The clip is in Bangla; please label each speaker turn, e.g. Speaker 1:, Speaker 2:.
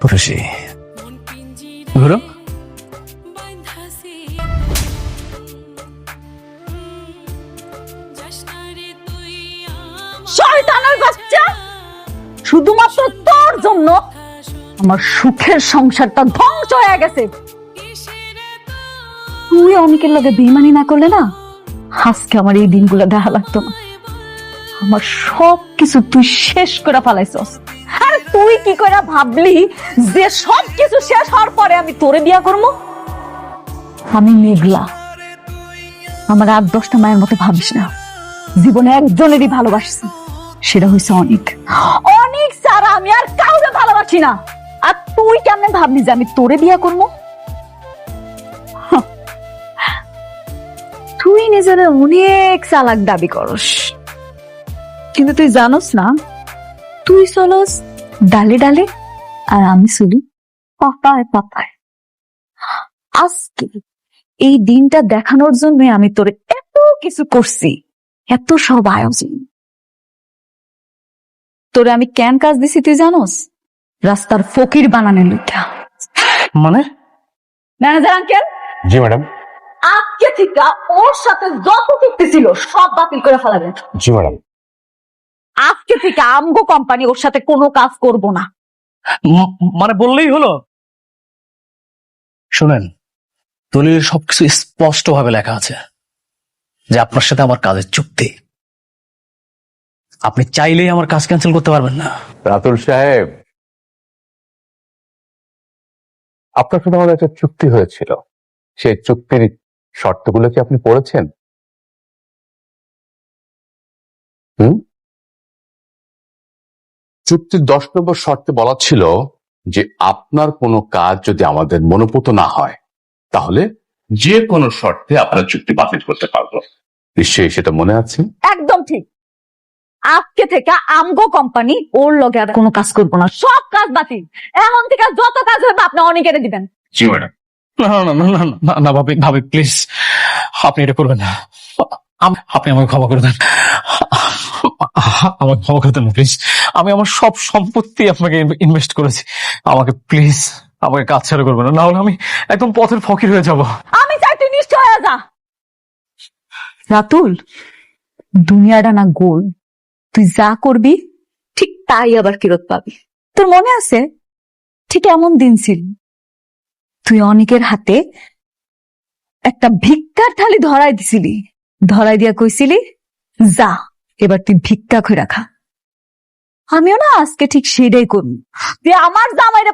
Speaker 1: খুশি। ঘুরো।
Speaker 2: শয়তানের বাচ্চা, শুধুমাত্র তোর জন্য আমার সুখের সংসারটা ধ্বংস হয়ে গেছে। তুই অনেকের লগে বেইমানি না করলে না, আজকে আমার এই দিনগুলো দেখা লাগতো না। আমার সবকিছু তুই শেষ করে ফেলাইছস। আর তুই কি করে ভাবলি যে সবকিছু শেষ হওয়ার পরে আমি তোরে বিয়া করবো? আমি মেঘলা, আমার 8-10টা মায়ের মতো ভাবিস না। জীবনে একজনেরই ভালোবাসছি, সেটা হয়েছে অনেক। অনেক ছাড়া আমি আর কাউকে ভালোবাসি না। আর তুই কেমনে ভাবলি যে আমি তোরে বিয়া করবো? তুই নিজের অনেক চালাক দাবি করস, কিন্তু তুই জানোস না তুই চলস ডালে ডালে আর আমি চলি পাতায় পাতায়। আজকে এই দিনটা দেখানোর জন্য আমি তোরে এত কিছু করছি, এত সব আয়োজন। তোরে আমি কেন কাজ দিছি তুই জানোস? রাস্তার ফকির বানানোর লইগা।
Speaker 1: মানে?
Speaker 2: ম্যানেজার আঙ্কেল,
Speaker 3: জি ম্যাডাম।
Speaker 2: আজকে থেকে ওর সাথে যত চুক্তি ছিল সব বাতিল করে ফেলাবেন।
Speaker 3: জি ম্যাডাম।
Speaker 2: আজকে থেকে আমগো কোম্পানি ওর সাথে কোনো কাজ করব না।
Speaker 1: মানে বললেই হলো? শুনেন, দলিলের সবকিছু স্পষ্ট ভাবে লেখা আছে যে আপনার সাথে আমার কাজের চুক্তি। আপনি চাইলেই আমার কাজ ক্যান্সেল করতে পারবেন না।
Speaker 3: রাতুল সাহেব, আপনার সাথে আমাদের একটা চুক্তি হয়েছিল, সেই চুক্তির শর্তগুলো কি আপনি পড়েছেন? চুক্তির 10 নম্বর শর্তে বলা ছিল যে আপনার কোনো কাজ যদি আমাদের মনোপুত না হয় তাহলে যে কোনো শর্তে আপনার চুক্তি বাতিল করতে পারবো। নিশ্চয়ই সেটা মনে আছে?
Speaker 2: একদম ঠিক। আজকে থেকে আমগো কোম্পানি ওর লগে আর কোনো কাজ করব না, সব কাজ বাতিল। এখন থেকে যত কাজ হবে আপনি অনেকের দিবেন।
Speaker 3: জি ম্যাডাম।
Speaker 1: না না না না না না ভাবি, ভাবি প্লিজ, আপনি এটা করবেন না। আপনি আমাকে ক্ষমা করে দেন, আমাকে ক্ষমা করে দেন প্লিজ। আমি আমার সব সম্পত্তি আপনাকে ইনভেস্ট করেছি, আমাকে প্লিজ, আমাকে কাজ ছাড়া করবেন না, না হলে আমি একদম পথের ফকির হয়ে যাব।
Speaker 2: আমি চাই তুই নিশ্চয় হয়ে যা। রাতুল, দুনিয়াটা না গোল, তুই যা করবি ঠিক তাই আবার ফেরত পাবি। তোর মনে আছে ঠিক এমন দিন ছিল, তুই অনেকের হাতে একটা ভিক্ষার থালি ধরাই দিছিলি, ধরাই দিয়া কইছিলি যা এবার তুই ভিক্ষা করে রাখা। আমিও না আজকে ঠিক সেটাই করবি, তুই আমার জামাইরে